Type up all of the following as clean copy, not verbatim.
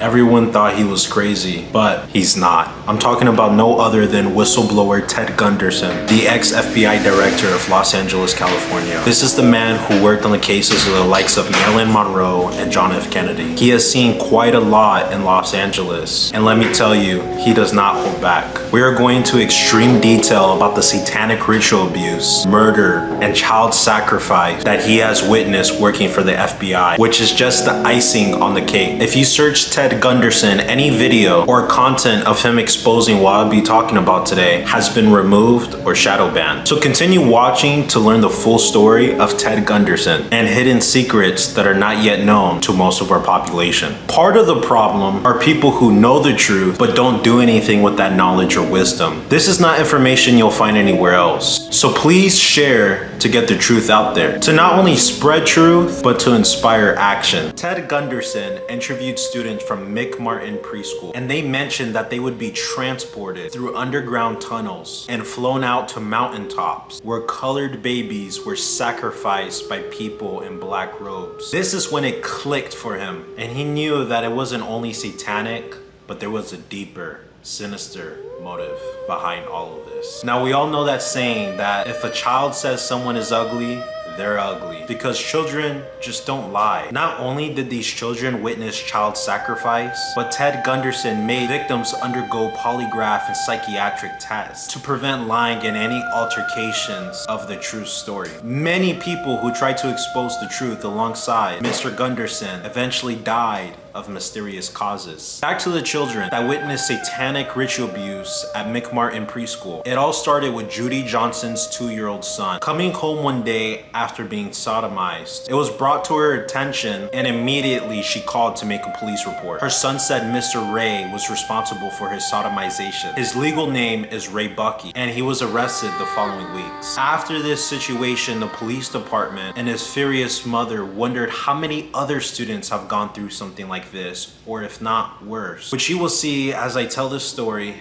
Everyone thought he was crazy, but he's not. I'm talking about no other than whistleblower Ted Gunderson, the ex-FBI director of Los Angeles, California. This is the man who worked on the cases of the likes of Marilyn Monroe and John F. Kennedy. He has seen quite a lot in Los Angeles, and let me tell you, he does not hold back. We are going into extreme detail about the satanic ritual abuse, murder, and child sacrifice that he has witnessed working for the FBI, which is just the icing on the cake. If you search Ted Gunderson, any video or content of him exposing what I'll be talking about today has been removed or shadow banned. So continue watching to learn the full story of Ted Gunderson and hidden secrets that are not yet known to most of our population. Part of the problem are people who know the truth but don't do anything with that knowledge or wisdom. This is not information you'll find anywhere else. So please share to get the truth out there, to not only spread truth, but to inspire action. Ted Gunderson interviewed students from McMartin Preschool, and they mentioned that they would be transported through underground tunnels and flown out to mountaintops where colored babies were sacrificed by people in black robes. This is when it clicked for him, and he knew that it wasn't only satanic, but there was a deeper, sinister motive behind all of this. Now, we all know that saying that if a child says someone is ugly, they're ugly, because children just don't lie. Not only did these children witness child sacrifice, but Ted Gunderson made victims undergo polygraph and psychiatric tests to prevent lying in any altercations of the true story. Many people who tried to expose the truth alongside Mr. Gunderson eventually died of mysterious causes. Back to the children that witnessed satanic ritual abuse at McMartin Preschool. It all started with Judy Johnson's 2-year-old son coming home one day after being sodomized. It was brought to her attention, and immediately she called to make a police report. Her son said Mr. Ray was responsible for his sodomization. His legal name is Ray Bucky, and he was arrested the following weeks. After this situation, the police department and his furious mother wondered how many other students have gone through something like this, or if not worse, which you will see as I tell this story.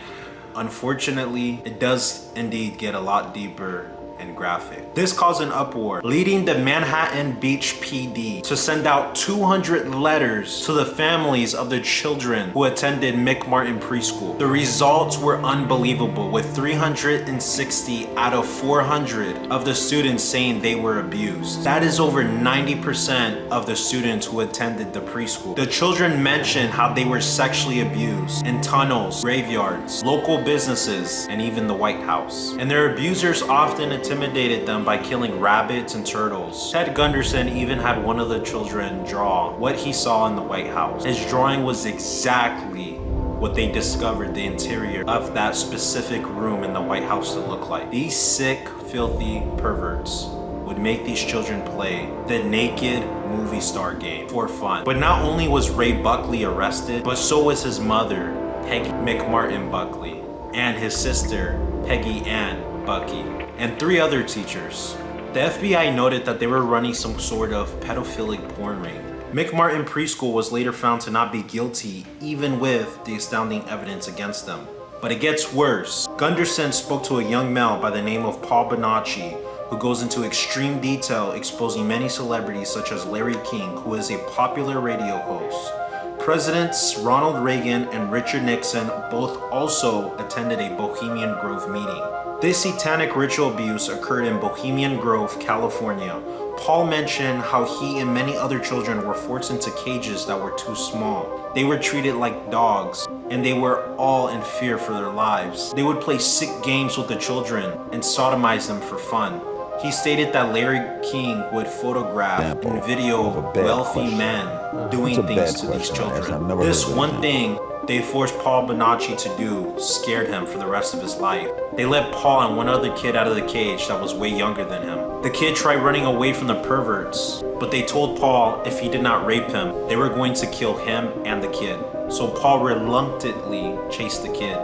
Unfortunately, it does indeed get a lot deeper and graphic. This caused an uproar, leading the Manhattan Beach PD to send out 200 letters to the families of the children who attended McMartin Preschool. The results were unbelievable, with 360 out of 400 of the students saying they were abused. That is over 90% of the students who attended the preschool. The children mentioned how they were sexually abused in tunnels, graveyards, local businesses, and even the White House. And their abusers often intimidated them by killing rabbits and turtles. Ted Gunderson even had one of the children draw what he saw in the White House. His drawing was exactly what they discovered the interior of that specific room in the White House to look like. These sick, filthy perverts would make these children play the naked movie star game for fun. But not only was Ray Buckley arrested, but so was his mother, Peggy McMartin Buckley, and his sister, Peggy Ann Bucky, and 3 other teachers. The FBI noted that they were running some sort of pedophilic porn ring. McMartin Preschool was later found to not be guilty, even with the astounding evidence against them. But it gets worse. Gunderson spoke to a young male by the name of Paul Bonacci, who goes into extreme detail exposing many celebrities such as Larry King, who is a popular radio host. Presidents Ronald Reagan and Richard Nixon both also attended a Bohemian Grove meeting. This satanic ritual abuse occurred in Bohemian Grove, California. Paul mentioned how he and many other children were forced into cages that were too small. They were treated like dogs, and they were all in fear for their lives. They would play sick games with the children and sodomize them for fun. He stated that Larry King would photograph and video wealthy men doing things to these children. This one thing they forced Paul Bonacci to do scared him for the rest of his life. They let Paul and one other kid out of the cage that was way younger than him. The kid tried running away from the perverts, but they told Paul if he did not rape him, they were going to kill him and the kid. So Paul reluctantly chased the kid,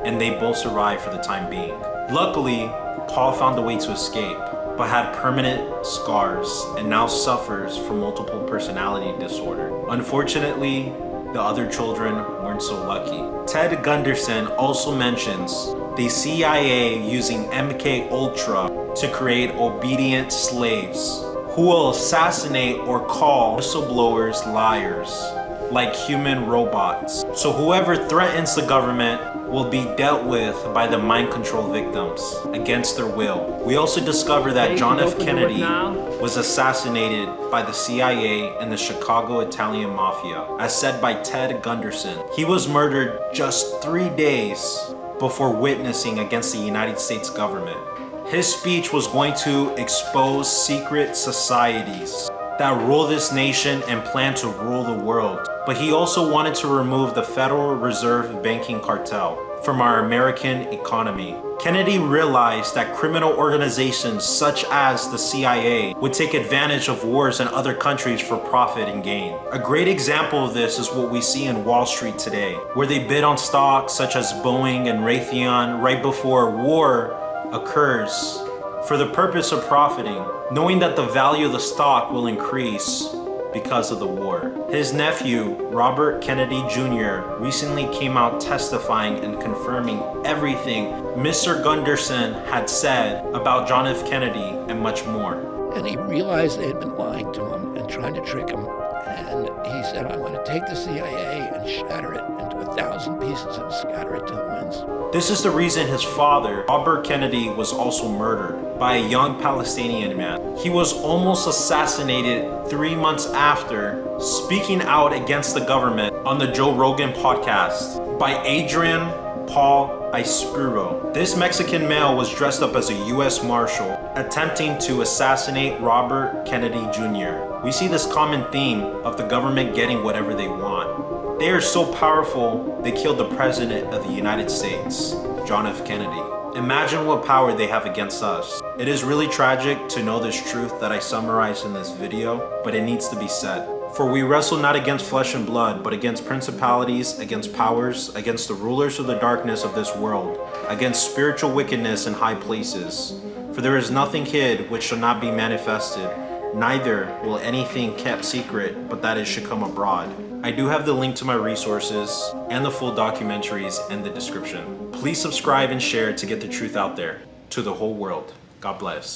and they both survived for the time being. Luckily, Paul found a way to escape, but had permanent scars and now suffers from multiple personality disorder. Unfortunately, the other children weren't so lucky. Ted Gunderson also mentions the CIA using MK Ultra to create obedient slaves who will assassinate or call whistleblowers liars like human robots. So whoever threatens the government will be dealt with by the mind control victims against their will. We also discover that John F. Kennedy was assassinated by the CIA and the Chicago Italian Mafia, as said by Ted Gunderson. He was murdered just 3 days before witnessing against the United States government. His speech was going to expose secret societies that rule this nation and plan to rule the world. But he also wanted to remove the Federal Reserve banking cartel from our American economy. Kennedy realized that criminal organizations such as the CIA would take advantage of wars in other countries for profit and gain. A great example of this is what we see in Wall Street today, where they bid on stocks such as Boeing and Raytheon right before war occurs for the purpose of profiting, knowing that the value of the stock will increase because of the war. His nephew, Robert Kennedy Jr., recently came out testifying and confirming everything Mr. Gunderson had said about John F. Kennedy and much more. And he realized they had been lying to him and trying to trick him. And he said, I'm going to take the CIA and shatter it into 1,000 pieces and scatter it to the winds. This is the reason his father, Robert Kennedy, was also murdered by a young Palestinian man. He was almost assassinated 3 months after speaking out against the government on the Joe Rogan podcast by Adrian Paul Ispiro. This Mexican male was dressed up as a U.S. Marshal attempting to assassinate Robert Kennedy Jr. We see this common theme of the government getting whatever they want. They are so powerful, they killed the President of the United States, John F. Kennedy. Imagine what power they have against us. It is really tragic to know this truth that I summarized in this video, but it needs to be said. For we wrestle not against flesh and blood, but against principalities, against powers, against the rulers of the darkness of this world, against spiritual wickedness in high places. For there is nothing hid which shall not be manifested, neither will anything kept secret, but that it should come abroad. I do have the link to my resources and the full documentaries in the description. Please subscribe and share to get the truth out there to the whole world. God bless.